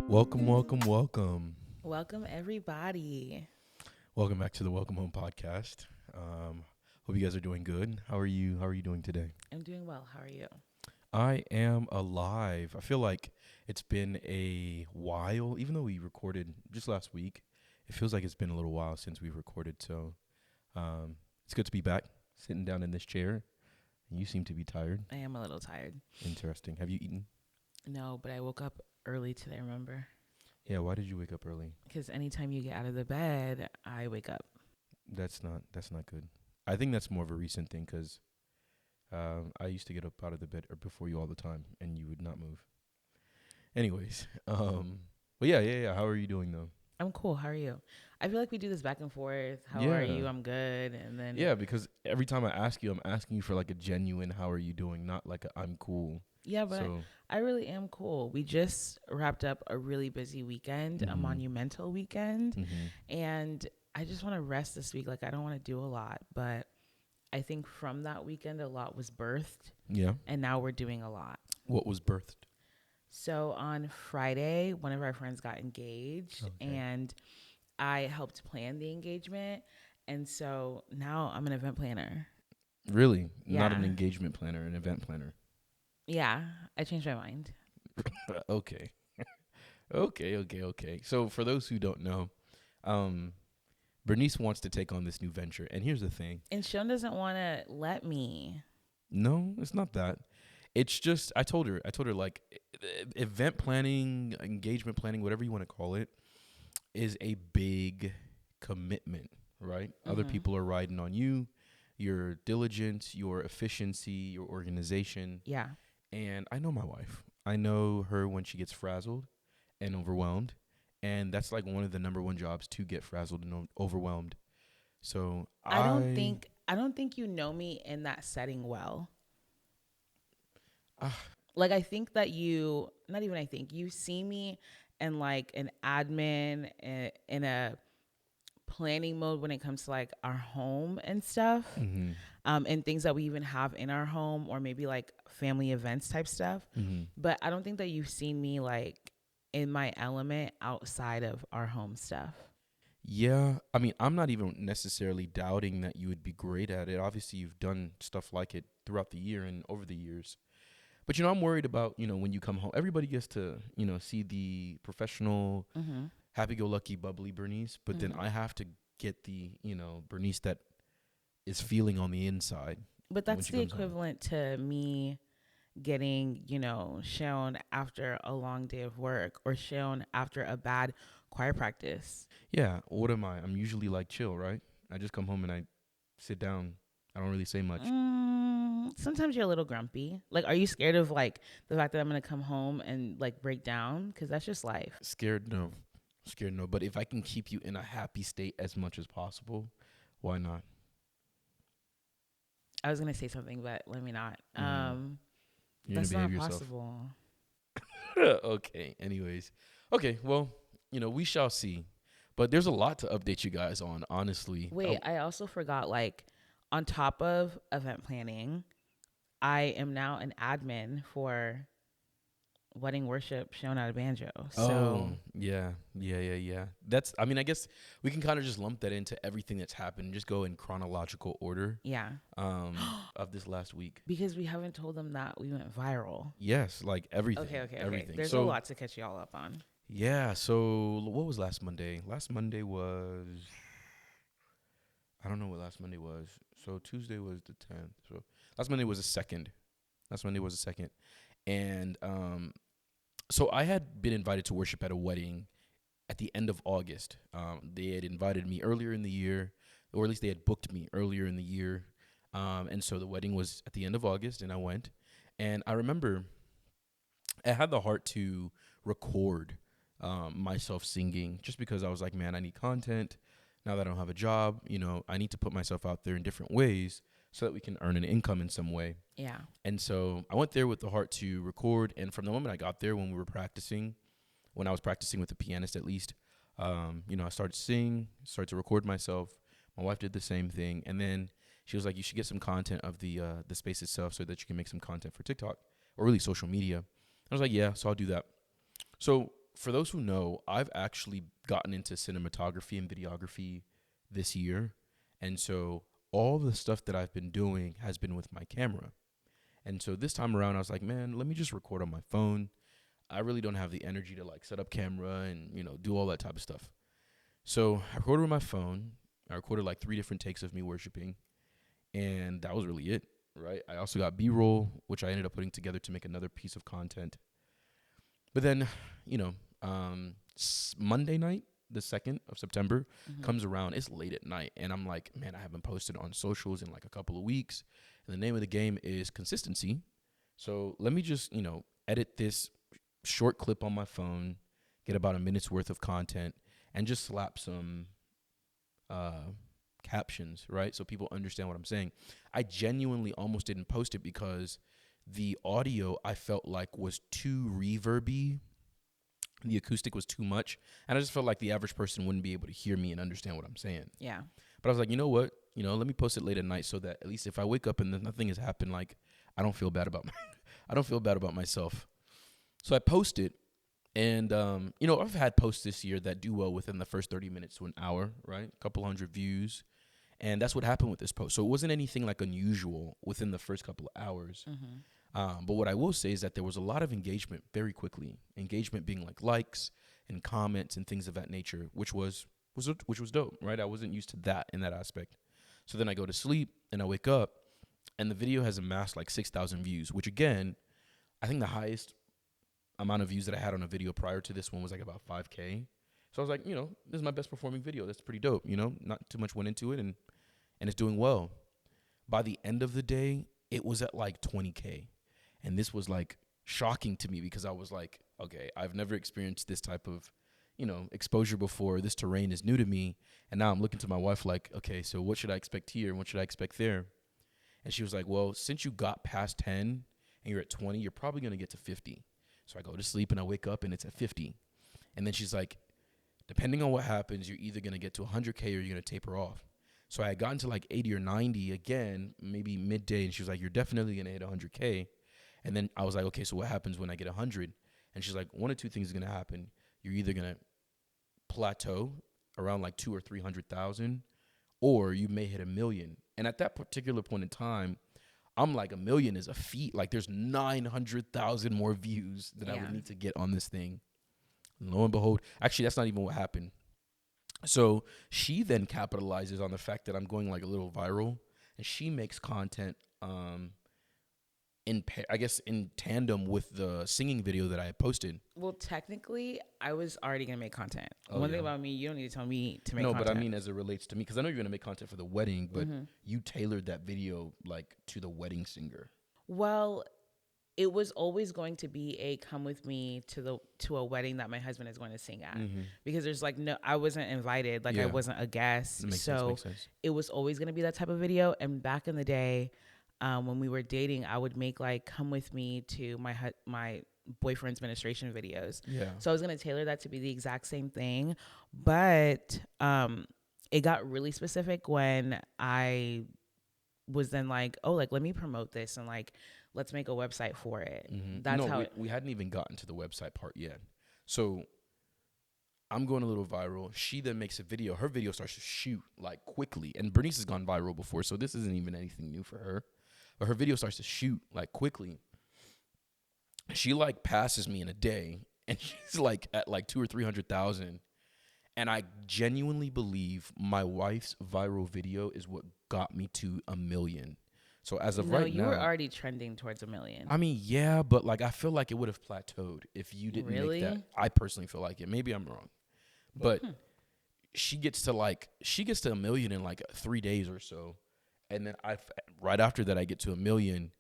Welcome, welcome, welcome. Welcome, everybody. Welcome back to the Welcome Home podcast. Hope you guys are doing good. How are you? How are you doing today? I'm doing well. How are you? I am alive. I feel like it's been a while, even though we recorded just last week. It feels like it's been a little while since we recorded. So it's good to be back, sitting down in this chair. You seem to be tired. I am a little tired. Interesting. Have you eaten? No, but I woke up early today, remember? Yeah. Why did you wake up early? Because anytime you get out of the bed, I wake up. That's not good. I think that's more of a recent thing because I used to get up out of the bed or before you all the time, and you would not move. Anyways, but yeah. How are you doing though? I'm cool. How are you? I feel like we do this back and forth. How are Yeah. you? I'm good. And then Yeah, because every time I ask you, I'm asking you for like a genuine "How are you doing?" Not like a "I'm cool." yeah, but So I really am cool. We just wrapped up a really busy weekend, a Mhm. monumental weekend, Mhm. and I just want to rest this week. Like I don't want to do a lot, but I think from that weekend a lot was birthed, Yeah. and now we're doing a lot. What was birthed? So on Friday, one of our friends got engaged Okay. and I helped plan the engagement. And so now I'm an event planner. Really? Not Yeah. an engagement planner, an event planner. Yeah. I changed my mind. Okay. Okay. So for those who don't know, um, Bernice wants to take on this new venture, and here's the thing. And Sean doesn't want to let me. No, it's not that. It's just I told her like event planning, engagement planning, whatever you want to call it, is a big commitment, right? Other Mm-hmm. people are riding on you, your diligence, your efficiency, your organization. Yeah. And I know my wife. I know her when she gets frazzled and overwhelmed. And that's like one of the number one jobs, to get frazzled and overwhelmed. So I don't think you know me in that setting well. Ah. Like I think that you not even I think you see me in like an admin in a planning mode when it comes to like our home and stuff, Mm-hmm. and things that we even have in our home or maybe like family events type stuff. Mm-hmm. But I don't think that you've seen me like in my element outside of our home stuff. Yeah, I mean, I'm not even necessarily doubting that you would be great at it. Obviously, you've done stuff like it throughout the year and over the years. But I'm worried about, when you come home, everybody gets to, see the professional, Mm-hmm. happy-go-lucky, bubbly Bernice, but then Mm-hmm. I have to get the, Bernice that is feeling on the inside But when that's she the comes home. equivalent to me getting, shown after a long day of work or shown after a bad choir practice. Yeah, what am I? I'm usually like chill, right? I just come home and I sit down. I don't really say much. Sometimes you're a little grumpy. Like, are you scared of like the fact that I'm gonna come home and like break down? Because that's just life. Scared, no. Scared, no. But if I can keep you in a happy state as much as possible, why not? I was gonna say something, but let me not. You're going to That's behave not yourself. possible. Okay. Anyways. Okay. Well, we shall see. But there's a lot to update you guys on, honestly. Wait, I also forgot. Like, on top of event planning, I am now an admin for wedding worship shown at a banjo. Oh, So yeah. I mean, I guess we can kind of just lump that into everything that's happened and just go in chronological order yeah, of this last week. because we haven't told them that we went viral. Yes, like everything. Okay. Everything. There's a So, lot to catch y'all up on. yeah. So, what was last Monday? Last Monday was. I don't know what last Monday was. So, Tuesday was the 10th. So, last Monday was the 2nd. Last Monday was the 2nd. And so I had been invited to worship at a wedding at the end of August. They had invited me earlier in the year, or at least they had booked me earlier in the year. And so the wedding was at the end of August, and I went. And I remember I had the heart to record myself singing just because I was like, man, I need content. Now that I don't have a job, I need to put myself out there in different ways so that we can earn an income in some way. Yeah. And so I went there with the heart to record. And from the moment I got there, when I was practicing with the pianist at least, I started to sing, started to record myself. My wife did the same thing. And then she was like, you should get some content of the space itself so that you can make some content for TikTok or really social media. I was like, yeah, so I'll do that. So for those who know, I've actually gotten into cinematography and videography this year. And so all the stuff that I've been doing has been with my camera. And so this time around, I was like, man, let me just record on my phone. I really don't have the energy to like set up camera and, do all that type of stuff. So I recorded with my phone. I recorded like 3 different takes of me worshiping. And that was really it, right? I also got B-roll, which I ended up putting together to make another piece of content. But then, Monday night, the 2nd of September, comes around. It's late at night. And I'm like, man, I haven't posted on socials in like a couple of weeks. And the name of the game is consistency. So let me just, edit this short clip on my phone, get about a minute's worth of content, and just slap some captions, right? So people understand what I'm saying. I genuinely almost didn't post it because the audio I felt like was too reverby. The acoustic was too much. And I just felt like the average person wouldn't be able to hear me and understand what I'm saying. Yeah. But I was like, you know what? Let me post it late at night so that at least if I wake up and nothing has happened, like I don't feel bad about I don't feel bad about myself. So I post it. And, I've had posts this year that do well within the first 30 minutes to an hour, right? A couple hundred views. And that's what happened with this post. So it wasn't anything like unusual within the first couple of hours. But what I will say is that there was a lot of engagement very quickly. Engagement being like likes and comments and things of that nature, which was dope, right? I wasn't used to that in that aspect. So then I go to sleep and I wake up and the video has amassed like 6,000 views, which again, I think the highest amount of views that I had on a video prior to this one was like about 5K. So I was like, this is my best performing video. That's pretty dope. Not too much went into it and it's doing well. By the end of the day, it was at like 20K. And this was like shocking to me because I was like, okay, I've never experienced this type of, exposure before. This terrain is new to me. And now I'm looking to my wife like, okay, so what should I expect here and what should I expect there? And she was like, well, since you got past 10 and you're at 20, you're probably going to get to 50. So I go to sleep and I wake up and it's at 50. And then she's like, depending on what happens, you're either going to get to 100K or you're going to taper off. So I had gotten to like 80 or 90 again, maybe midday. And she was like, you're definitely going to hit 100K. And then I was like, okay, so what happens when I get 100? And she's like, one of 2 things is going to happen. You're either going to plateau around like 200,000 or 300,000, or you may hit 1 million. And at that particular point in time, I'm like, 1 million is a feat. Like there's 900,000 more views that I would need to get on this thing. And lo and behold, actually, that's not even what happened. So she then capitalizes on the fact that I'm going like a little viral, and she makes content in tandem with the singing video that I posted. Well, technically, I was already going to make content. Oh, One thing about me, you don't need to tell me to make content. No, but I mean as it relates to me, because I know you're going to make content for the wedding, but you tailored that video like to the wedding singer. Well, it was always going to be a come with me to a wedding that my husband is going to sing at, because there's like I wasn't invited, like I wasn't a guest, makes sense. It was always going to be that type of video. And back in the day, when we were dating, I would make like come with me to my boyfriend's ministration videos. Yeah. So I was going to tailor that to be the exact same thing, but it got really specific when I was then like, oh, like let me promote this and like let's make a website for it. That's how we hadn't even gotten to the website part yet. So I'm going a little viral. She then makes a video. Her video starts to shoot like quickly. And Bernice has gone viral before, so this isn't even anything new for her. But her video starts to shoot like quickly. She like passes me in a day, and she's like at like 200,000 or 300,000. And I genuinely believe my wife's viral video is what got me to 1 million. So as of right now, you were already trending towards 1 million. I mean, yeah, but like I feel like it would have plateaued if you didn't make that. I personally feel like it. Maybe I'm wrong, but she gets to 1 million in like 3 days or so, and then right after that I get to 1 million.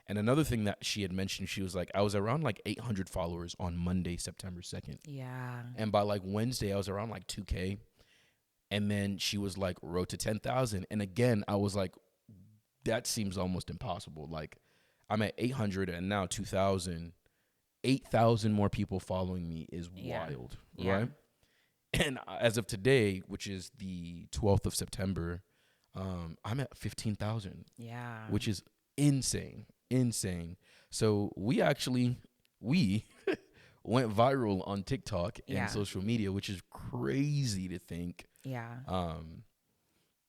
And another thing that she had mentioned, she was like, I was around like 800 followers on Monday, September 2nd. Yeah. And by like Wednesday, I was around like 2K. And then she was like, road to 10,000. And again, I was like, that seems almost impossible. Like I'm at 800 and now 2,000. 8,000 more people following me is wild, right? And as of today, which is the 12th of September, I'm at 15,000. Yeah. Which is insane. So we went viral on TikTok and Yeah. social media, which is crazy to think. Yeah.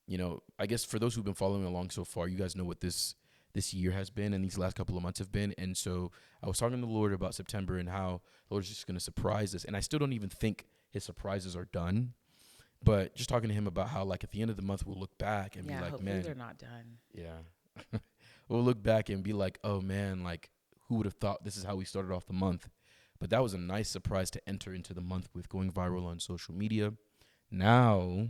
You know, I guess for those who've been following along so far, you guys know what this year has been and these last couple of months have been. And so I was talking to the Lord about September and how the Lord's just going to surprise us. And I still don't even think his surprises are done. But just talking to him about how, like, at the end of the month, we'll look back and be like, hopefully man, they're not done. yeah. We'll look back and be like, oh, man, like, who would have thought this is how we started off the month? But that was a nice surprise to enter into the month with, going viral on social media. Now,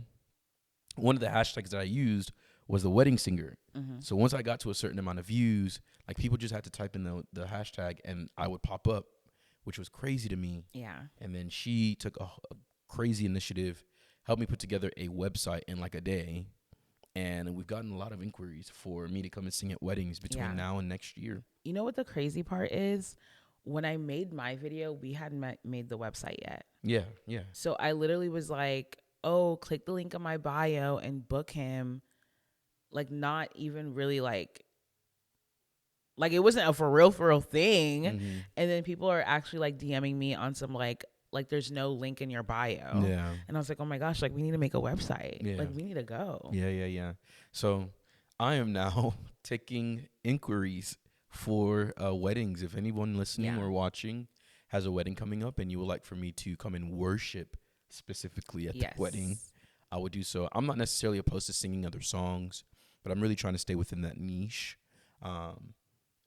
one of the hashtags that I used was the wedding singer. Mm-hmm. So once I got to a certain amount of views, like, people just had to type in the hashtag and I would pop up, which was crazy to me. Yeah. And then she took a crazy initiative, helped me put together a website in like a day. And we've gotten a lot of inquiries for me to come and sing at weddings between now and next year. You know what the crazy part is? When I made my video, we hadn't made the website yet. Yeah, yeah. So I literally was like, oh, click the link in my bio and book him. Like, not even really like it wasn't a for real thing. Mm-hmm. And then people are actually like DMing me on some like there's no link in your bio. Yeah. And I was like, oh my gosh, like, we need to make a website. Yeah. Like, we need to go. Yeah. So I am now taking inquiries for weddings. If anyone listening or watching has a wedding coming up and you would like for me to come and worship specifically at the wedding, I would do so. I'm not necessarily opposed to singing other songs, but I'm really trying to stay within that niche.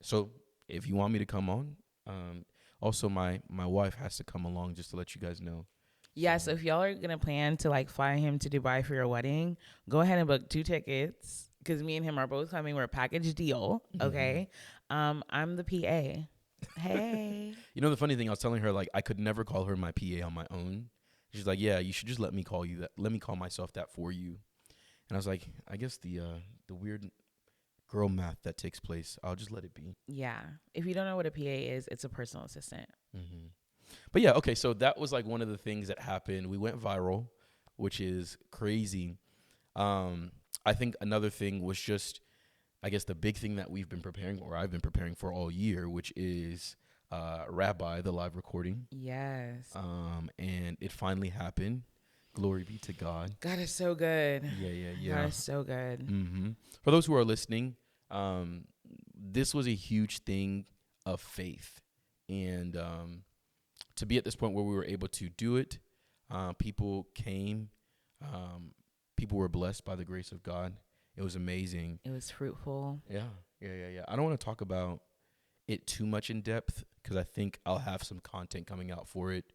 So if you want me to come on, also my wife has to come along, just to let you guys know. Yeah, so if y'all are going to plan to like fly him to Dubai for your wedding, go ahead and book 2 tickets, because me and him are both coming. We're a package deal, okay? I'm the PA. Hey. You know, the funny thing, I was telling her, like, I could never call her my PA on my own. She's like, yeah, you should just let me call you that. Let me call myself that for you. And I was like, I guess the weird girl math that takes place, I'll just let it be. Yeah. If you don't know what a PA is, it's a personal assistant. Mm-hmm. But yeah, okay, so that was like one of the things that happened. We went viral, which is crazy. I think another thing was just, I guess, the big thing that we've been preparing, or I've been preparing for all year, which is Rabbi, the live recording. Yes. And it finally happened. Glory be to God. God is so good. Yeah. God is so good. Mm-hmm. For those who are listening, this was a huge thing of faith. And to be at this point where we were able to do it, people came. People were blessed by the grace of God. It was amazing. It was fruitful. Yeah. I don't want to talk about it too much in depth, because I think I'll have some content coming out for it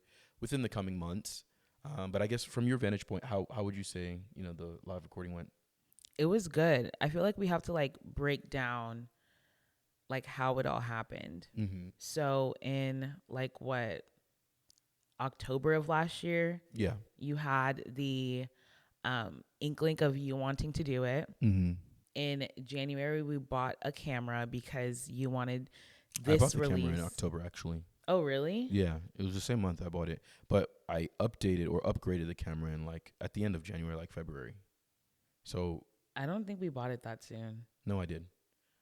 within the coming months. But I guess from your vantage point, how would you say, the live recording went? It was good. I feel like we have to like break down like how it all happened. Mm-hmm. So in like October of last year, you had the inkling of you wanting to do it. Mm-hmm. In January, we bought a camera because you wanted this I bought the release. camera in October, actually. Oh, really? Yeah, it was the same month I bought it, but I updated or upgraded the camera in like at the end of January, like February. So I don't think we bought it that soon. No, I did.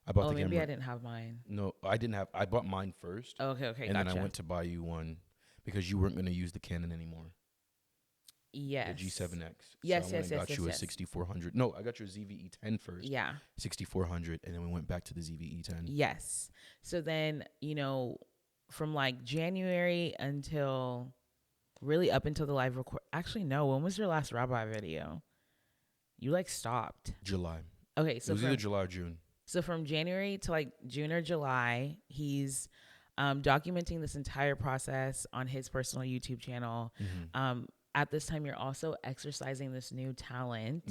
I bought the camera. Maybe I didn't have mine. No, I didn't have. I bought mine first. Oh, okay, and gotcha. then I went to buy you one because you weren't going to use the Canon anymore. Yes. The G7X. Yes, so I got you a yes. 6400. No, I got you a ZVE10 first. Yeah. 6400, and then we went back to the ZVE10. Yes. So then, from like January until really up until the live record. Actually, no. When was your last Rabbi video? You like stopped. July. Okay, so it was either July or June. So from January to like June or July, he's documenting this entire process on his personal YouTube channel. Mm-hmm. At this time, you're also exercising this new talent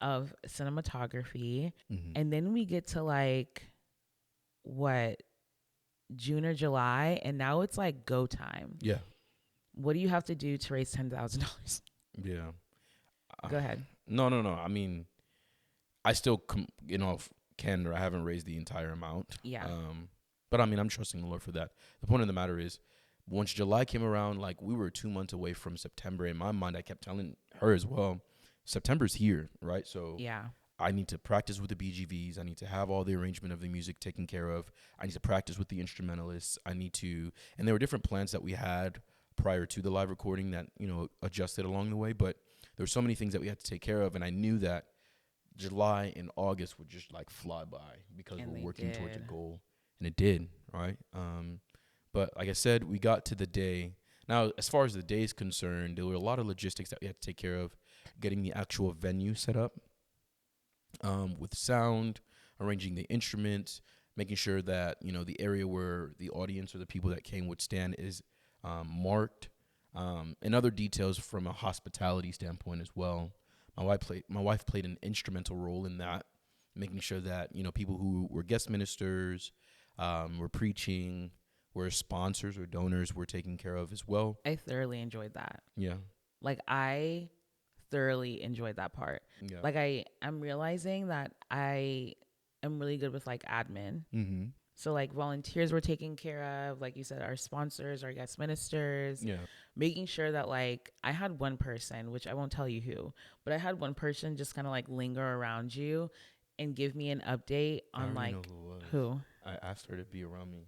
of cinematography. Mm-hmm. And then we get to like, June or July, and now it's like go time. Yeah. What do you have to do to raise $10,000? Yeah. Go ahead. No. I mean, I still, I haven't raised the entire amount. Yeah. But I mean, I'm trusting the Lord for that. The point of the matter is, once July came around, like we were 2 months away from September. In my mind, I kept telling her as well, September's here, right? So yeah, I need to practice with the BGVs. I need to have all the arrangement of the music taken care of. I need to practice with the instrumentalists. And there were different plans that we had prior to the live recording that, adjusted along the way. But there were so many things that we had to take care of. And I knew that July and August would just like fly by because we're working towards a goal. And it did, right? But like I said, we got to the day. Now, as far as the day is concerned, there were a lot of logistics that we had to take care of, getting the actual venue set up. With sound, arranging the instruments, making sure that, the area where the audience or the people that came would stand is marked, and other details from a hospitality standpoint as well. My wife played an instrumental role in that, making sure that, people who were guest ministers, were preaching, were sponsors or donors were taken care of as well. I thoroughly enjoyed that. Yeah. Like I thoroughly enjoyed that part. Yeah. Like I'm realizing that I am really good with like admin. Mm-hmm. So like volunteers were taken care of, like you said, our sponsors, our guest ministers. Yeah. Making sure that like I had one person, which I won't tell you who, but I had one person just kind of like linger around you and give me an update on like who. I asked her to be around me.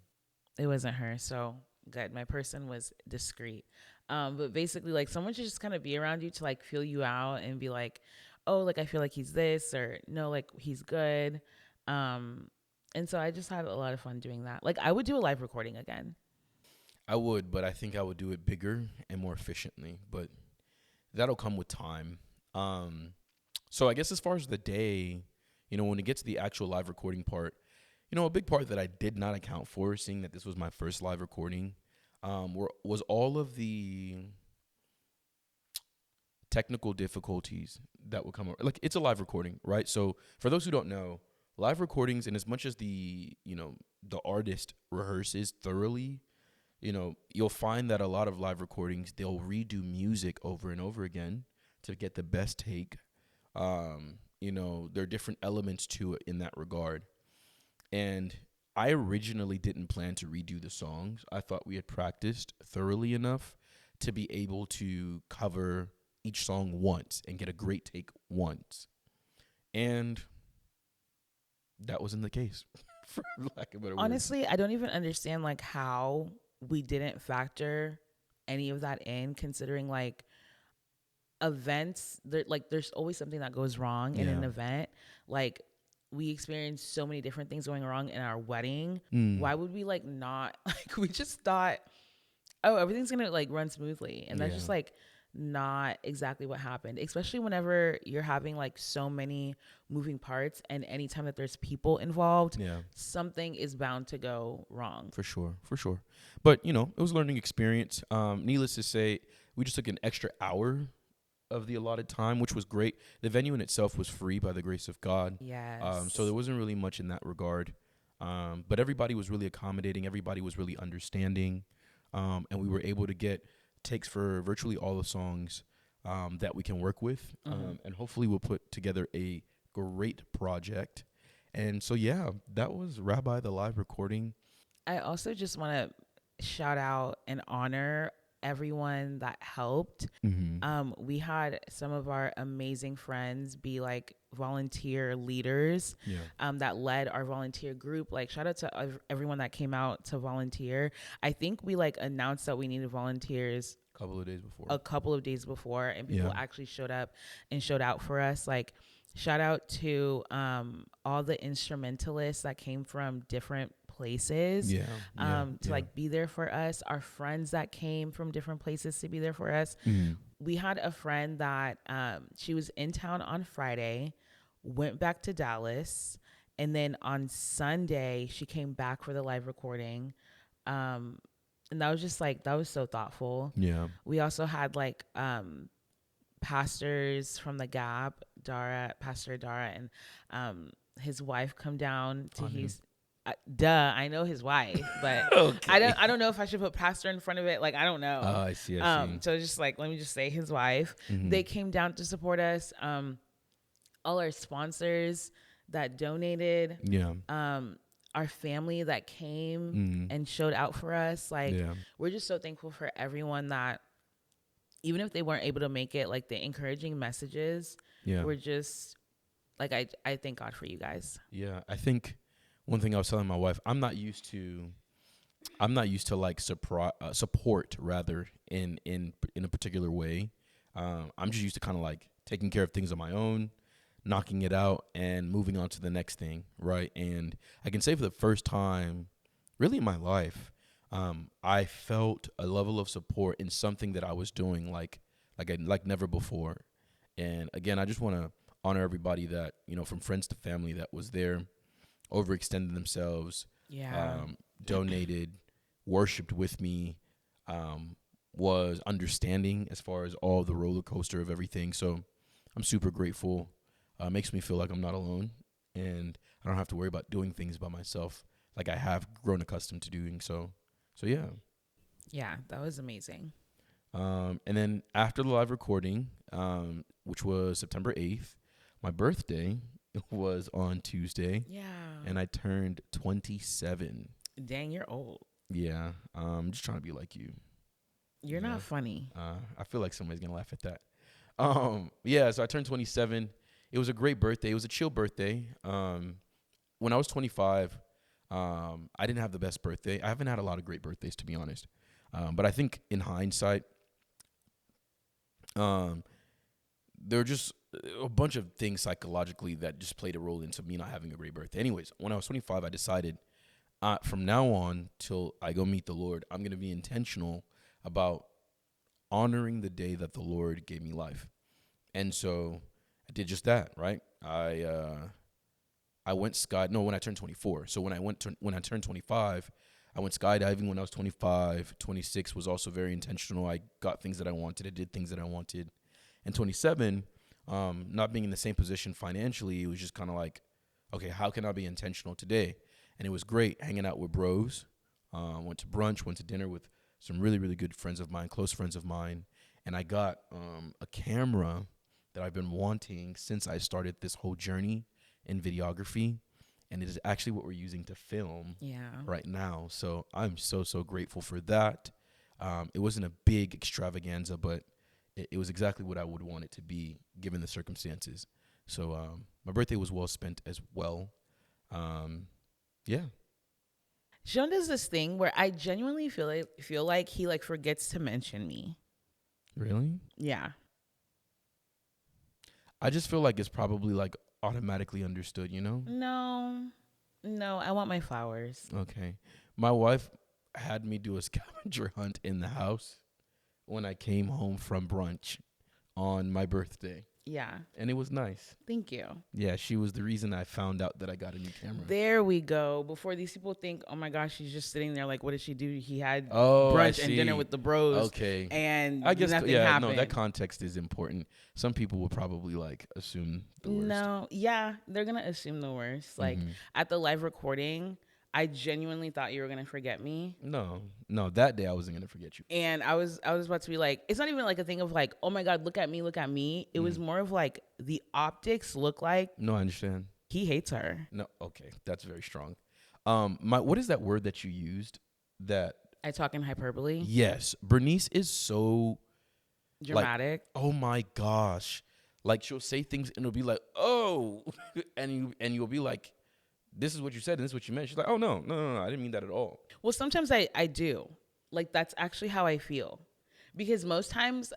It wasn't her, so good. My person was discreet. But basically, like, someone should just kind of be around you to, like, feel you out and be like, oh, like, I feel like he's this, or no, like, he's good. And so I just had a lot of fun doing that. Like, I would do a live recording again. I would, but I think I would do it bigger and more efficiently. But that'll come with time. So I guess as far as the day, when it gets to the actual live recording part, a big part that I did not account for, seeing that this was my first live recording, was all of the technical difficulties that would come up. Like, it's a live recording, right? So for those who don't know, live recordings, and as much as the artist rehearses thoroughly, you'll find that a lot of live recordings, they'll redo music over and over again to get the best take. There are different elements to it in that regard. And I originally didn't plan to redo the songs. I thought we had practiced thoroughly enough to be able to cover each song once and get a great take once. And that wasn't the case, for lack of better words. Honestly, I don't even understand like how we didn't factor any of that in, considering like events, there's always something that goes wrong in an event. Like, we experienced so many different things going wrong in our wedding. Why would we like not like, we just thought, oh, everything's gonna like run smoothly, and that's just like not exactly what happened, especially whenever you're having like so many moving parts, and anytime that there's people involved, something is bound to go wrong. For sure. But it was a learning experience. Needless to say, we just took an extra hour of the allotted time, which was great. The venue in itself was free by the grace of God. Yes. So there wasn't really much in that regard. But everybody was really accommodating. Everybody was really understanding. And we were able to get takes for virtually all the songs that we can work with. And hopefully we'll put together a great project. And so, that was Rabbi, the live recording. I also just want to shout out and honor everyone that helped. We had some of our amazing friends be like volunteer leaders that led our volunteer group. Like, shout out to everyone that came out to volunteer. I think we like announced that we needed volunteers a couple of days before, and people actually showed up and showed out for us. Like, shout out to all the instrumentalists that came from different places to like be there for us, our friends that came from different places to be there for us. We had a friend that she was in town on Friday, went back to Dallas, and then on Sunday she came back for the live recording, and that was just like, that was so thoughtful. We also had like pastors from the Gap, Pastor Dara, and his wife come down to I know his wife, but okay. I don't know if I should put pastor in front of it. Like, I don't know. Oh, I see. So just like, let me just say his wife. They came down to support us. All our sponsors that donated. Our family that came and showed out for us. Like, we're just so thankful for everyone that, even if they weren't able to make it, like the encouraging messages were just Like I thank God for you guys. Yeah, I think one thing I was telling my wife, I'm not used to like support rather in a particular way. I'm just used to kind of like taking care of things on my own, knocking it out, and moving on to the next thing, right? And I can say for the first time, really in my life, I felt a level of support in something that I was doing like never before. And again, I just want to honor everybody that, from friends to family that was there, overextended themselves, donated, worshipped with me, was understanding as far as all the roller coaster of everything. So I'm super grateful. Makes me feel like I'm not alone, and I don't have to worry about doing things by myself like I have grown accustomed to doing. So yeah. Yeah, that was amazing. And then after the live recording, which was September 8th, my birthday was on Tuesday. Yeah. And I turned 27. Dang, you're old. Yeah. I'm just trying to be like you. You're not funny. I feel like somebody's going to laugh at that. Yeah, so I turned 27. It was a great birthday. It was a chill birthday. When I was 25, I didn't have the best birthday. I haven't had a lot of great birthdays, to be honest. But I think in hindsight, there were just a bunch of things psychologically that just played a role into me not having a great birthday. Anyways, when I was 25, I decided from now on till I go meet the Lord, I'm going to be intentional about honoring the day that the Lord gave me life. And so I did just that, right? I went when I turned 24. So when I turned 25, I went skydiving when I was 25. 26 was also very intentional. I got things that I wanted. I did things that I wanted. And 27, not being in the same position financially, it was just kind of like, okay, how can I be intentional today? And it was great hanging out with bros. Went to brunch, went to dinner with some really, really good friends of mine, close friends of mine. And I got a camera that I've been wanting since I started this whole journey in videography. And it is actually what we're using to film right now. So I'm so, so grateful for that. It wasn't a big extravaganza, but it was exactly what I would want it to be given the circumstances. So my birthday was well spent as well. Yeah. Seun does this thing where I genuinely feel like he like forgets to mention me. Really? Yeah. I just feel like it's probably like automatically understood, No, I want my flowers. Okay. My wife had me do a scavenger hunt in the house when I came home from brunch on my birthday. Yeah. And it was nice. Thank you. Yeah, she was the reason I found out that I got a new camera. There we go. Before these people think, oh my gosh, she's just sitting there like, what did she do? He had brunch and dinner with the bros. Okay. And I guess nothing happened. No, that context is important. Some people will probably like assume the worst. No, yeah, they're gonna assume the worst. Like at the live recording, I genuinely thought you were gonna forget me. No, that day I wasn't gonna forget you. And I was about to be like, it's not even like a thing of like, oh my God, look at me. It was more of like the optics look like. No, I understand. He hates her. No, okay, that's very strong. What is that word that you used? That I talk in hyperbole. Yes, Bernice is so dramatic. Like, oh my gosh, like she'll say things and it'll be like, oh, and you'll be like, this is what you said and this is what you meant. She's like, oh, no, I didn't mean that at all. Well, sometimes I do. Like, that's actually how I feel. Because most times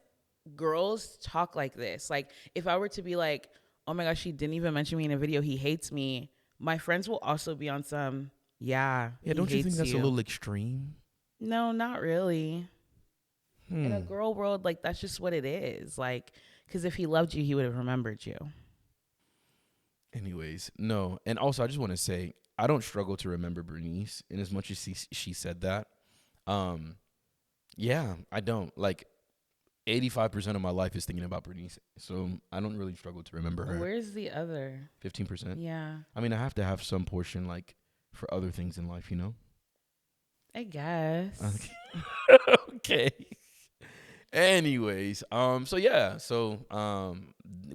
girls talk like this. Like, if I were to be like, oh my gosh, she didn't even mention me in a video, he hates me, my friends will also be on some, yeah, don't you think that's a little extreme? No, not really. In a girl world, like, that's just what it is. Like, because if he loved you, he would have remembered you. Anyways, no. And also, I just want to say, I don't struggle to remember Bernice in as much as she said that. Yeah, I don't. Like, 85% of my life is thinking about Bernice. So I don't really struggle to remember her. Where's the other? 15%? Yeah. I mean, I have to have some portion, like, for other things in life, I guess. Okay. Anyways,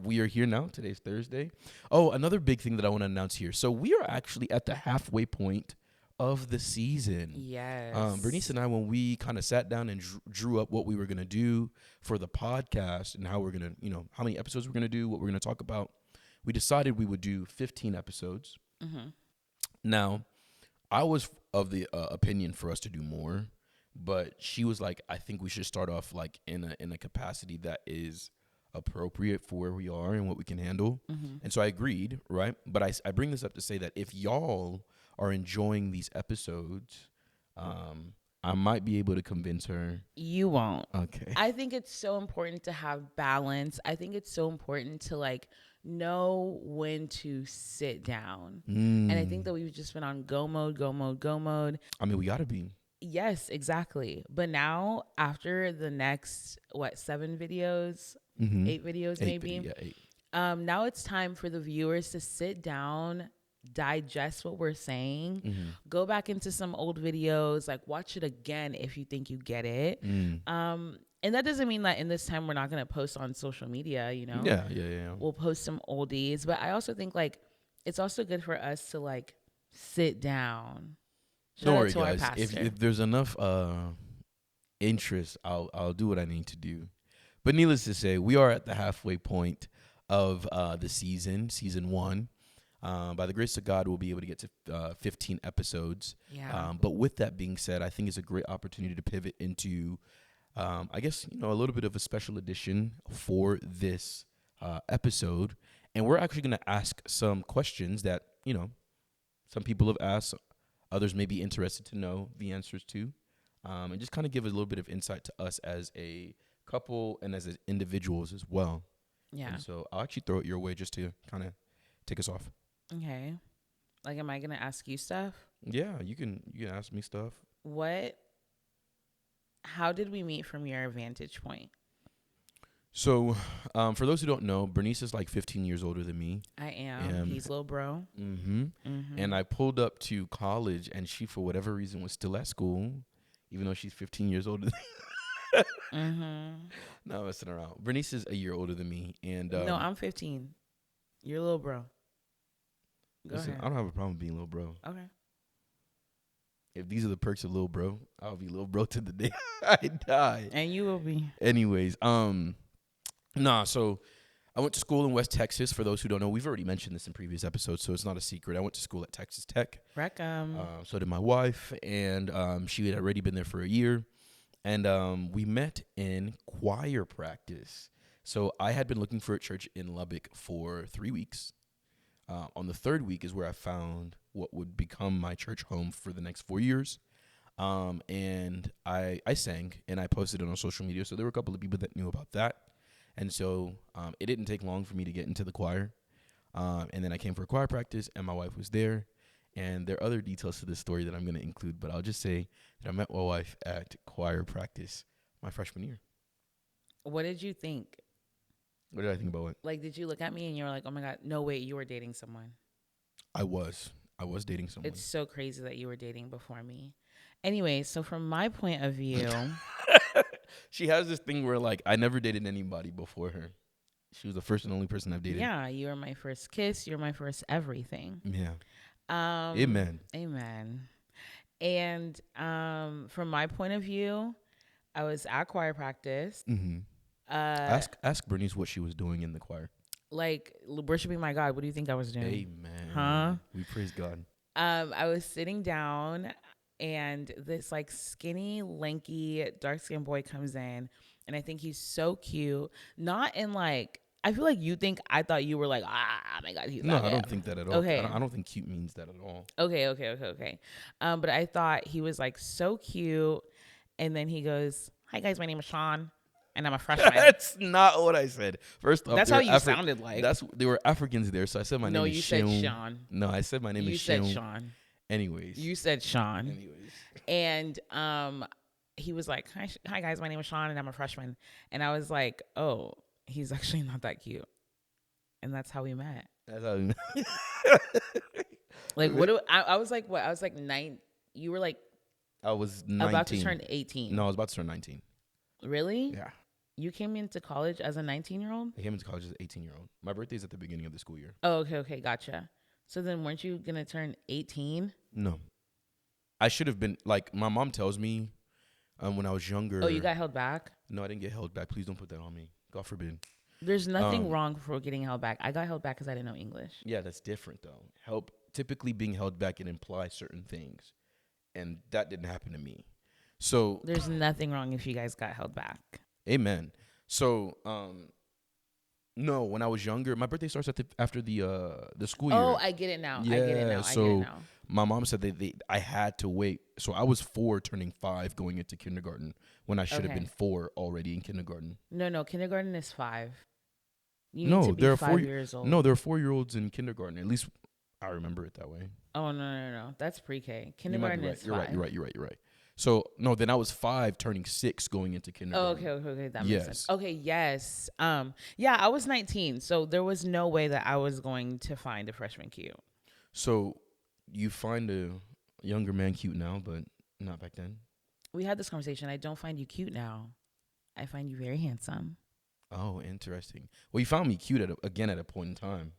we are here now. Today's Thursday. Oh, another big thing that I want to announce here. So we are actually at the halfway point of the season. Yes. Bernice and I, when we kind of sat down and drew up what we were going to do for the podcast and how we're going to, how many episodes we're going to do, what we're going to talk about, we decided we would do 15 episodes. Mm-hmm. Now, I was of the opinion for us to do more, but she was like, I think we should start off like in a capacity that is appropriate for where we are and what we can handle. Mm-hmm. And so I agreed, right? But I bring this up to say that if y'all are enjoying these episodes, I might be able to convince her. You won't. Okay. I think it's so important to have balance. I think it's so important to like know when to sit down. And I think that we've just been on go mode, go mode, go mode. I mean, we gotta be. Yes, exactly. But now after the next 7 videos, 8 videos maybe. 8. Now it's time for the viewers to sit down, digest what we're saying, go back into some old videos, like watch it again if you think you get it. And that doesn't mean that in this time we're not going to post on social media, you know? Yeah. We'll post some oldies, but I also think like it's also good for us to like sit down. Don't worry, guys. If there's enough interest, I'll do what I need to do. But needless to say, we are at the halfway point of the season 1. By the grace of God, we'll be able to get to 15 episodes. Yeah. But with that being said, I think it's a great opportunity to pivot into, I guess, a little bit of a special edition for this episode. And we're actually going to ask some questions that, some people have asked, others may be interested to know the answers to, and just kind of give a little bit of insight to us as a couple and as individuals as well. Yeah. And so I'll actually throw it your way just to kind of take us off. Okay. Like, am I going to ask you stuff? Yeah, you can ask me stuff. How did we meet from your vantage point? So, for those who don't know, Bernice is like 15 years older than me. I am. He's little bro. And I pulled up to college, and she, for whatever reason, was still at school, even though she's 15 years older than me. No, messing around. Bernice is a year older than me. And no, I'm 15. You're little bro. Listen, I don't have a problem being little bro. Okay. If these are the perks of little bro, I'll be little bro to the day I die. And you will be. Anyways, so I went to school in West Texas. For those who don't know, we've already mentioned this in previous episodes, so it's not a secret. I went to school at Texas Tech. So did my wife, and she had already been there for a year. And we met in choir practice. So I had been looking for a church in Lubbock for 3 weeks. On the 3rd week is where I found what would become my church home for the next 4 years. And I sang, and I posted it on social media. So there were a couple of people that knew about that. And so it didn't take long for me to get into the choir. And then I came for a choir practice, and my wife was there. And there are other details to this story that I'm going to include, but I'll just say that I met my wife at choir practice my freshman year. What did you think? What did I think about it? Like, did you look at me and you were like, oh my God, no, wait, you were dating someone? I was dating someone. It's so crazy that you were dating before me. Anyway, so from my point of view. She has this thing where, like, I never dated anybody before her. She was the first and only person I've dated. Yeah, you were my first kiss. You're my first everything. Yeah. Amen. And from my point of view, I was at choir practice. Ask Bernice what she was doing in the choir. Like, worshiping my God. What do you think I was doing? Amen. Huh? We praise God. I was sitting down, and this like skinny, lanky, dark-skinned boy comes in, and I think he's so cute. Not in like, I feel like you think I thought you were like, my God, he's no, like, I don't think that at all. Okay. I don't think cute means that at all. Okay. But I thought he was like so cute, and then he goes, "Hi guys, my name is Sean, and I'm a freshman." That's not what I said. First off, that's how you sounded like. They were Africans there, so I said my name is Seun. No, you said Sean. No, I said my name is Seun. You said Sean. Anyways. You said Sean. And he was like, "Hi guys, my name is Sean, and I'm a freshman." And I was like, "Oh, he's actually not that cute." And that's how we met. That's how we met. Like, I was like, what? I was like 9. You were like, I was 19. About to turn 18. No, I was about to turn 19. Really? Yeah. You came into college as a 19-year-old? I came into college as an 18-year-old. My birthday's at the beginning of the school year. Oh, okay, gotcha. So then weren't you going to turn 18? No. I should have been, like, my mom tells me when I was younger. Oh, you got held back? No, I didn't get held back. Please don't put that on me. God forbid. There's nothing wrong for getting held back. I got held back because I didn't know English. Yeah, that's different though. Typically being held back, it implies certain things, and that didn't happen to me. So there's nothing wrong if you guys got held back. Amen. So no, when I was younger, my birthday starts after the school year. Oh, I get it now. Yeah, I get it now. so I get it now. My mom said I had to wait. So I was 4 turning 5 going into kindergarten when I should have been 4 already in kindergarten. No, kindergarten is 5. You need to be 5 years old. No, there are 4-year-olds in kindergarten. At least I remember it that way. Oh, no. That's pre-K. Kindergarten is 5. You're right. So, no, then I was 5 turning 6 going into kindergarten. Oh, okay. That makes sense. Okay, yes. Yeah, I was 19. So there was no way that I was going to find a freshman cute. So you find a younger man cute now, but not back then? We had this conversation. I don't find you cute now. I find you very handsome. Oh, interesting. Well, you found me cute at a point in time.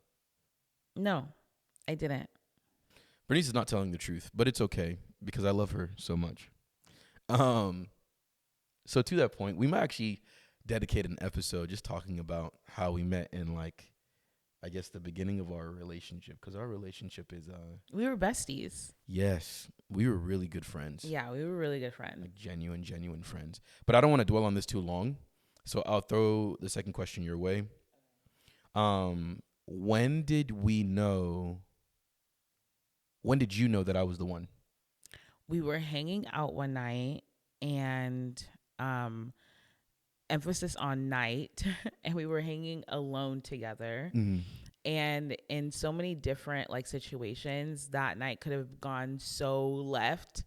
No, I didn't. Bernice is not telling the truth, but it's okay because I love her so much. So to that point, we might actually dedicate an episode just talking about how we met and I guess the beginning of our relationship, because our relationship is we were besties. Yes, we were really good friends. Yeah, we were really good friends. Genuine friends. But I don't want to dwell on this too long, so I'll throw the second question your way. When did you know that I was the one? We were hanging out one night, and emphasis on night, and we were hanging alone together. Mm-hmm. And in so many different situations, that night could have gone so left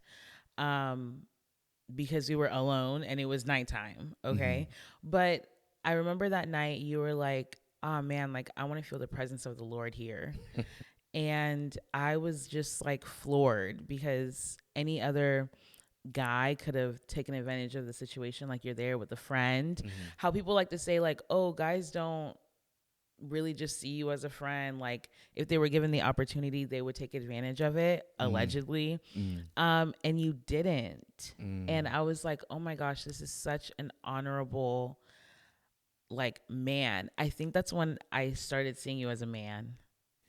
because we were alone and it was nighttime. Okay. Mm-hmm. But I remember that night you were like, oh man, I want to feel the presence of the Lord here. And I was just floored because any other guy could have taken advantage of the situation. You're there with a friend. Mm-hmm. How people like to say oh, guys don't really just see you as a friend. If they were given the opportunity, they would take advantage of it, allegedly. Mm-hmm. And you didn't. Mm. And I was like, oh my gosh, this is such an honorable man. I think that's when I started seeing you as a man.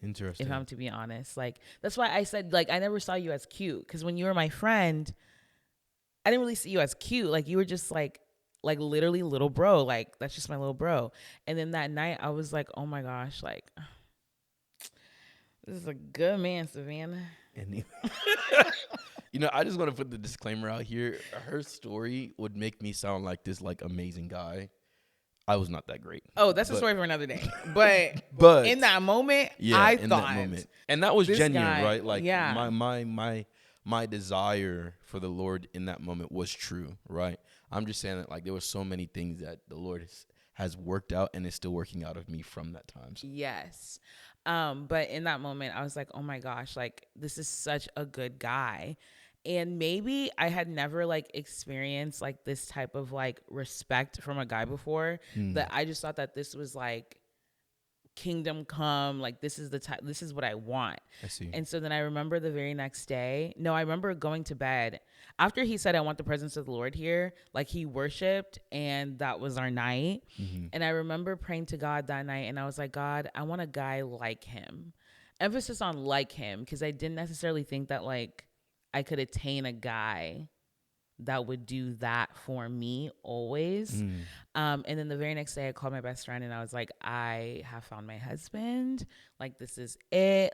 Interesting. If I'm to be honest, that's why I said I never saw you as cute, because when you were my friend, I didn't really see you as cute. You were just literally little bro. That's just my little bro. And then that night I was like, oh my gosh, this is a good man, Savannah. And I just want to put the disclaimer out here. Her story would make me sound like this amazing guy. I was not that great. Oh, that's a story for another day. But in that moment, I thought that moment. And that was genuine, guy, right? Yeah. My desire for the Lord in that moment was true, right? I'm just saying that there were so many things that the Lord has worked out and is still working out of me from that time. So. Yes. But in that moment, I was like, oh my gosh, this is such a good guy. And maybe I had never experienced this type of respect from a guy before, that I just thought that this was kingdom come, this is this is what I want. I see. And so then I remember the very next day, I remember going to bed after he said, I want the presence of the Lord here. He worshiped, and that was our night. Mm-hmm. And I remember praying to God that night, and I was like, God, I want a guy like him. Emphasis on like him, because I didn't necessarily think that I could attain a guy that would do that for me always. And then the very next day I called my best friend and I was like, I have found my husband. This is it.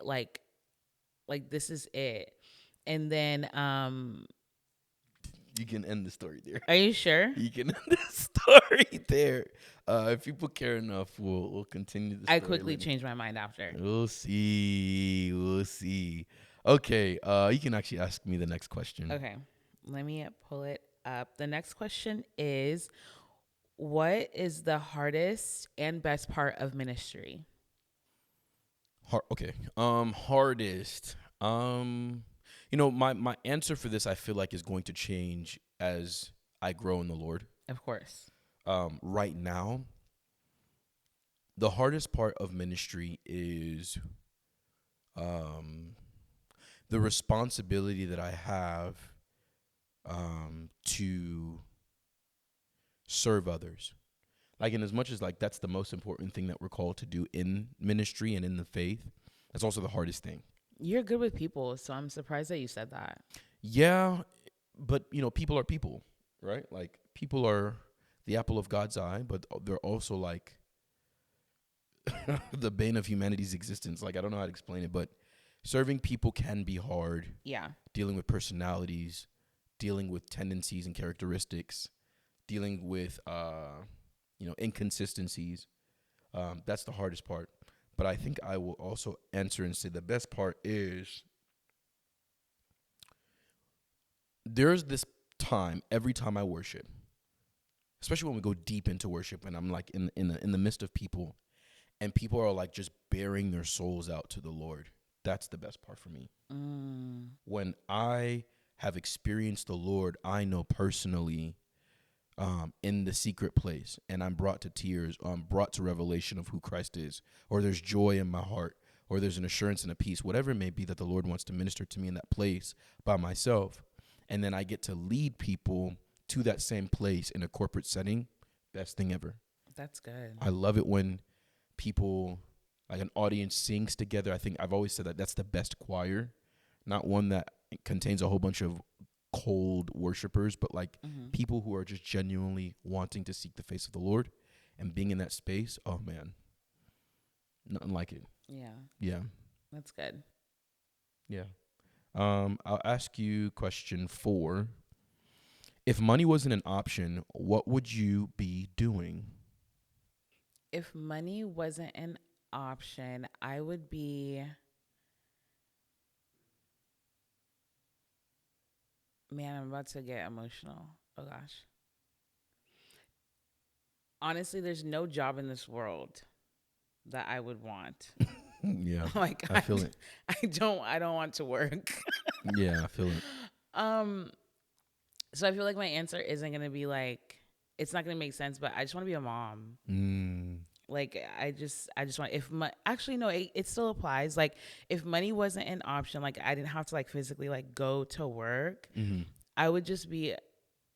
This is it. And then, you can end the story there. Are you sure? You can end the story there. If people care enough, we'll continue the story. I quickly changed my mind after. We'll see. Okay, you can actually ask me the next question. Okay, let me pull it up. The next question is, what is the hardest and best part of ministry? Hardest. My answer for this, I feel is going to change as I grow in the Lord. Of course. Right now, the hardest part of ministry is the responsibility that I have to serve others. Like, in as much as like that's the most important thing that we're called to do in ministry and in the faith, that's also the hardest thing. You're good with people, so I'm surprised that you said that. Yeah, but people are people, right? Like, people are the apple of God's eye, but they're also like the bane of humanity's existence. Like, I don't know how to explain it, but serving people can be hard. Yeah. Dealing with personalities, dealing with tendencies and characteristics, dealing with inconsistencies. That's the hardest part. But I think I will also answer and say the best part is there's this time every time I worship, especially when we go deep into worship and I'm like in the midst of people, and people are like just bearing their souls out to the Lord. That's the best part for me. When I have experienced the Lord, I know personally, in the secret place, and I'm brought to tears, brought to revelation of who Christ is, or there's joy in my heart, or there's an assurance and a peace, whatever it may be that the Lord wants to minister to me in that place by myself. And then I get to lead people to that same place in a corporate setting. Best thing ever. That's good. I love it when people, like an audience, sings together. I think I've always said that that's the best choir, not one that contains a whole bunch of cold worshipers, but like people who are just genuinely wanting to seek the face of the Lord and being in that space. Oh man, nothing like it. Yeah, That's good. Yeah. I'll ask you question 4. If money wasn't an option, what would you be doing? If money wasn't an option, I would be, man, I'm about to get emotional. Oh gosh. Honestly, there's no job in this world that I would want. Yeah. Like, I feel it. I don't want to work. Yeah, I feel it. So I feel like my answer isn't going to be like, it's not going to make sense, but I just want to be a mom. Like, I just want, actually, no, it still applies. Like, if money wasn't an option, like I didn't have to like physically like go to work, I would just be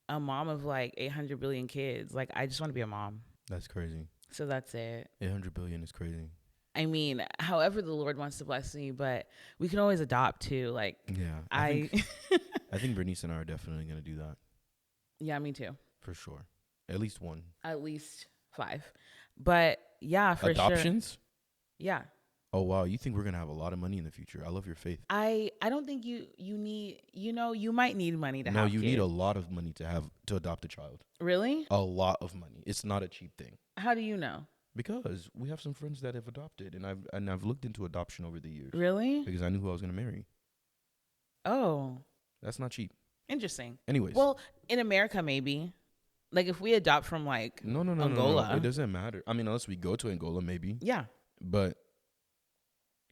a mom of like 800 billion kids. Like, I just want to be a mom. That's crazy. So that's it. 800 billion is crazy. I mean, however the Lord wants to bless me, but we can always adopt too. Like, yeah, I think Bernice and I are definitely going to do that. Yeah, me too. For sure. At least one. At least 5. But yeah, for Adoptions? Sure. Yeah. Oh, wow. You think we're going to have a lot of money in the future. I love your faith. I don't think you need, you might need money to have No, you need a lot of money to adopt a child. Really? A lot of money. It's not a cheap thing. How do you know? Because we have some friends that have adopted, and I've looked into adoption over the years. Really? Because I knew who I was going to marry. Oh. That's not cheap. Interesting. Anyways. Well, in America, maybe. Like, if we adopt from, like, Angola. No. It doesn't matter. I mean, unless we go to Angola, maybe. Yeah. But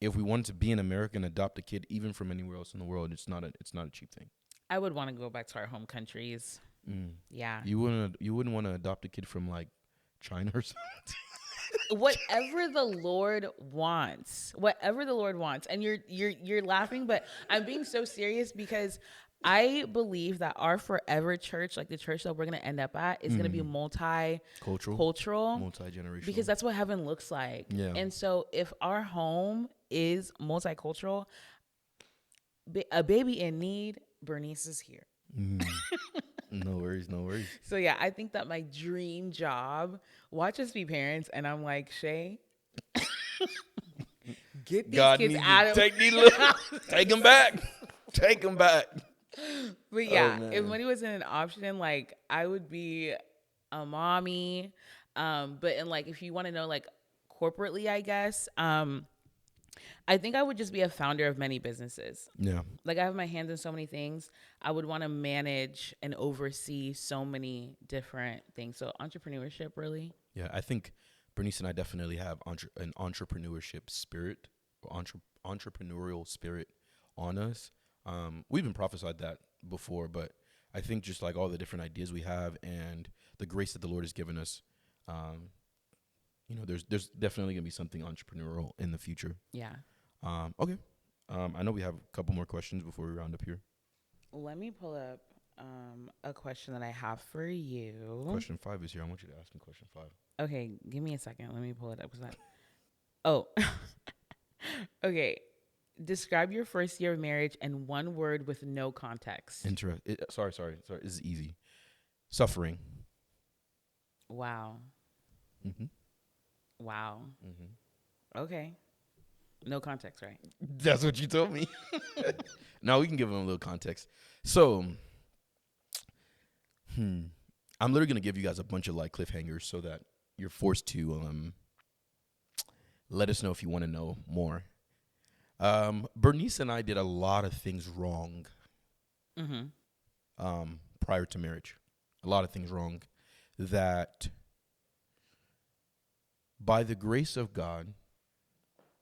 if we wanted to be in America and adopt a kid, even from anywhere else in the world, it's not a cheap thing. I would want to go back to our home countries. Yeah. You wouldn't want to adopt a kid from, like, China or something? Whatever the Lord wants. And you're laughing, but I'm being so serious because I believe that our forever church, like the church that we're going to end up at, is going to be multicultural, multi-generational, because that's what heaven looks like. Yeah. And so if our home is multicultural, a baby in need, Bernice is here. No worries. So yeah, I think that my dream job, watch us be parents, and I'm like, Shay, get these kids out of take them back. Take them back. But yeah, if money wasn't an option, like I would be a mommy. But and like if you want to know like corporately, I guess, I think I would just be a founder of many businesses. Yeah. Like I have my hands in so many things. I would want to manage and oversee so many different things. So entrepreneurship, really. Yeah, I think Bernice and I definitely have an entrepreneurship spirit, or entrepreneurial spirit on us. We've been prophesied that before, but I think just like all the different ideas we have and the grace that the Lord has given us, there's definitely gonna be something entrepreneurial in the future. Yeah. Okay. I know we have a couple more questions before we round up here. Let me pull up A question that I have for you. Question 5 is here. I want you to ask me question 5. Okay, give me a second. Let me pull it up. What's that? Oh, okay. Describe your first year of marriage in one word with no context. Sorry. This is easy. Suffering. Wow. Mm-hmm. Wow. Mm-hmm. Okay. No context, right? That's what you told me. Now we can give them a little context. So, I'm literally gonna give you guys a bunch of like cliffhangers so that you're forced to let us know if you want to know more. Bernice and I did a lot of things wrong. Prior to marriage, a lot of things wrong that, by the grace of God,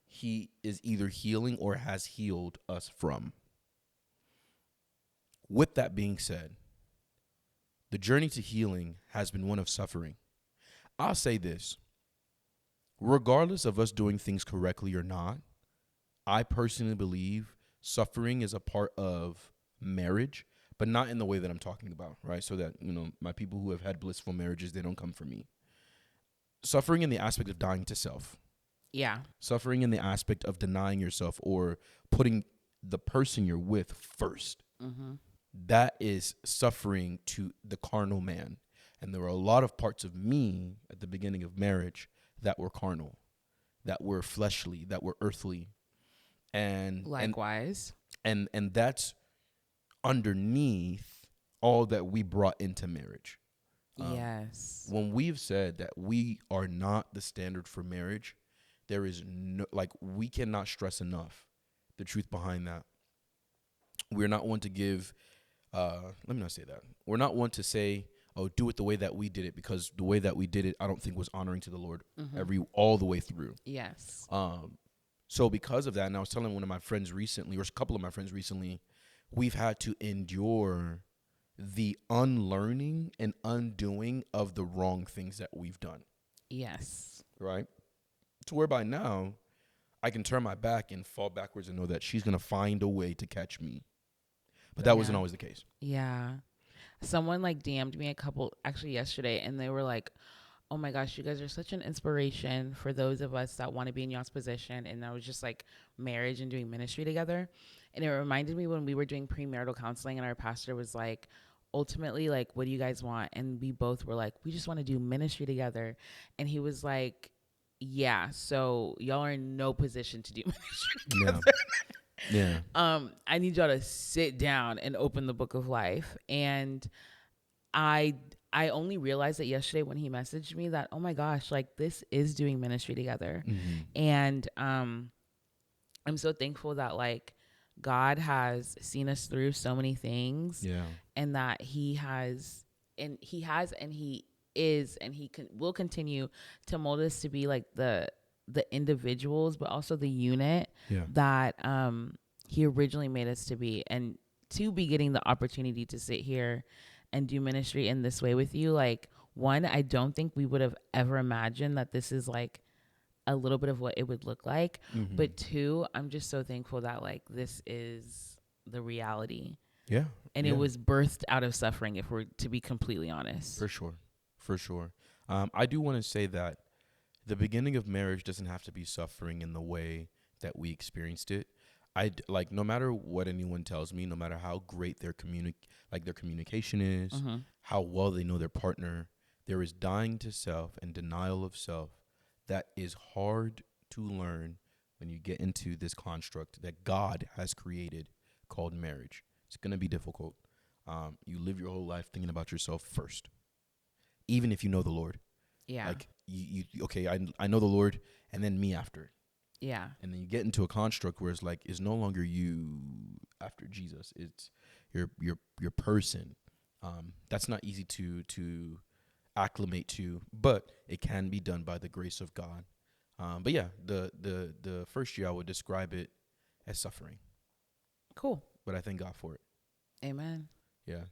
He is either healing or has healed us from. With that being said, the journey to healing has been one of suffering. I'll say this. Regardless of us doing things correctly or not, I personally believe suffering is a part of marriage, but not in the way that I'm talking about, right? So that, my people who have had blissful marriages, they don't come for me. Suffering in the aspect of dying to self. Yeah. Suffering in the aspect of denying yourself or putting the person you're with first. Mm-hmm. That is suffering to the carnal man. And there were a lot of parts of me at the beginning of marriage that were carnal, that were fleshly, that were earthly. And likewise. And that's underneath all that we brought into marriage. Yes. When we've said that we are not the standard for marriage, there is no, we cannot stress enough the truth behind that. We're not one to give, let me not say that. We're not one to say, oh, do it the way that we did it, because the way that we did it, I don't think was honoring to the Lord all the way through. Yes. So because of that, and I was telling one of my friends recently, or a couple of my friends recently, we've had to endure the unlearning and undoing of the wrong things that we've done. Yes. Right? To whereby now I can turn my back and fall backwards and know that she's going to find a way to catch me. But that wasn't always the case. Yeah. Someone DM'd me actually yesterday, and they were like, oh my gosh, you guys are such an inspiration for those of us that want to be in y'all's position. And that was just marriage and doing ministry together. And it reminded me when we were doing premarital counseling, and our pastor was like, ultimately, what do you guys want? And we both were like, we just want to do ministry together. And he was like, yeah, so y'all are in no position to do ministry together. Yeah. I need y'all to sit down and open the book of life. And I only realized that yesterday when he messaged me that, oh my gosh, this is doing ministry together. Mm-hmm. And I'm so thankful that God has seen us through so many things. Yeah. And that he will continue to mold us to be the individuals, but also the unit that he originally made us to be. And to be getting the opportunity to sit here and do ministry in this way with you, one, I don't think we would have ever imagined that this is a little bit of what it would look like. Mm-hmm. But two, I'm just so thankful that this is the reality. Yeah. And it was birthed out of suffering, if we're to be completely honest. For sure. I do want to say that the beginning of marriage doesn't have to be suffering in the way that we experienced it. No matter what anyone tells me, no matter how great their communication is, mm-hmm. how well they know their partner, there is dying to self and denial of self that is hard to learn when you get into this construct that God has created called marriage. It's going to be difficult. You live your whole life thinking about yourself first, even if you know the Lord. Yeah. I know the Lord, and then me after. Yeah. And then you get into a construct where it's no longer you after Jesus. It's your person. That's not easy to acclimate to, but it can be done by the grace of God. But yeah, the first year I would describe it as suffering. Cool. But I thank God for it. Amen. Yeah.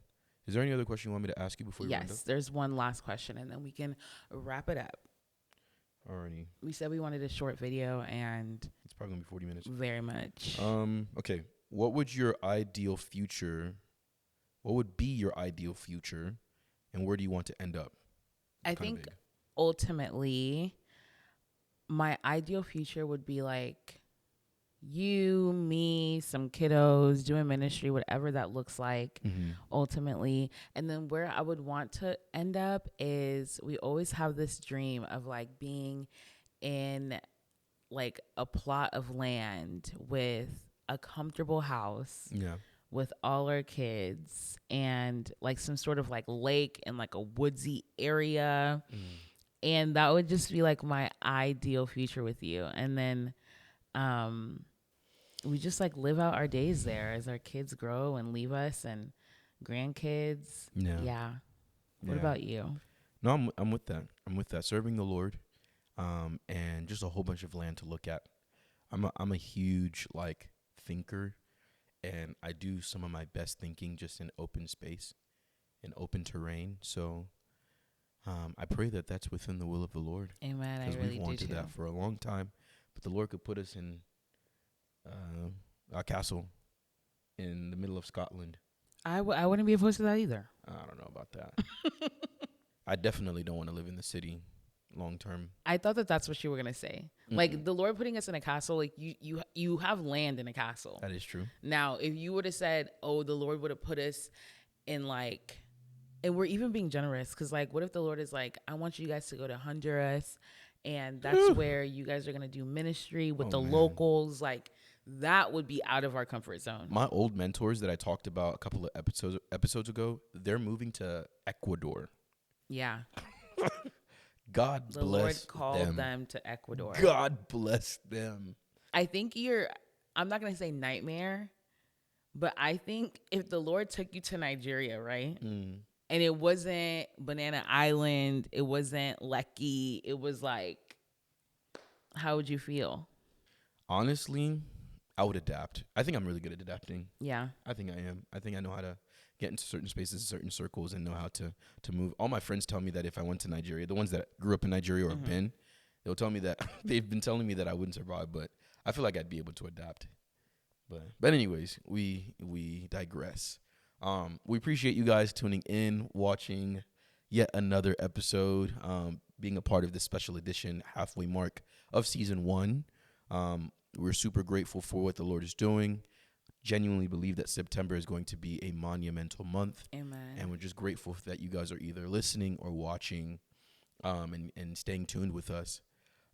Is there any other question you want me to ask you before you round up? Yes, there's one last question, and then we can wrap it up. Alrighty. We said we wanted a short video, and it's probably gonna be 40 minutes. Very much. Okay. What would your ideal future what would be your ideal future, and where do you want to end up? I think ultimately my ideal future would be like you, me, some kiddos doing ministry, whatever that looks like, ultimately. And then where I would want to end up is we always have this dream of like being in like a plot of land with a comfortable house. Yeah. With all our kids and like some sort of like lake and like a woodsy area. And that would just be like my ideal future with you. And then we just like live out our days there as our kids grow and leave us and grandkids. Yeah. What about you? No, I'm with that. I'm with that. Serving the Lord, and just a whole bunch of land to look at. I'm a huge like thinker, and I do some of my best thinking just in open space, in open terrain. So, I pray that that's within the will of the Lord. Amen. Because we've wanted that for a long time, but the Lord could put us in a castle in the middle of Scotland. I wouldn't be opposed to that either. I don't know about that. I definitely don't want to live in the city long term. I thought that's what you were gonna say. Like the Lord putting us in a castle, like you have land in a castle. That is true. Now, if you would have said, "Oh, the Lord would have put us in like," and we're even being generous, because like, what if the Lord is like, "I want you guys to go to Honduras, and that's where you guys are gonna do ministry with the locals," like. That would be out of our comfort zone. My old mentors that I talked about a couple of episodes ago, they're moving to Ecuador. Yeah. God the bless Lord called them to Ecuador. God bless them. I think I'm not going to say nightmare, but I think if the Lord took you to Nigeria, right? And it wasn't Banana Island, it wasn't Lekki, it was like, how would you feel? Honestly, I would adapt. I think I'm really good at adapting. Yeah. I think I am. I think I know how to get into certain spaces, certain circles, and know how to move. All my friends tell me that if I went to Nigeria, the ones that grew up in Nigeria or have been, they'll tell me that they've been telling me that I wouldn't survive, but I feel like I'd be able to adapt. But anyways, we digress. We appreciate you guys tuning in, watching yet another episode, being a part of this special edition halfway mark of season 1. We're super grateful for what the Lord is doing. Genuinely believe that September is going to be a monumental month. Amen. And we're just grateful that you guys are either listening or watching, and staying tuned with us.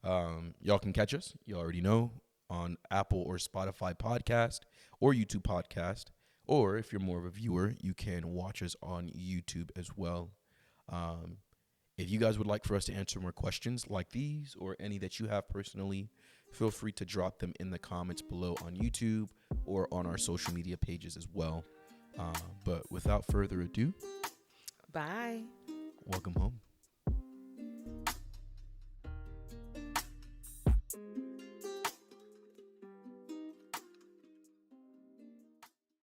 Y'all can catch us, you already know, on Apple or Spotify podcast or YouTube podcast. Or if you're more of a viewer, you can watch us on YouTube as well. If you guys would like for us to answer more questions like these or any that you have personally, feel free to drop them in the comments below on YouTube or on our social media pages as well. But without further ado, bye. Welcome home.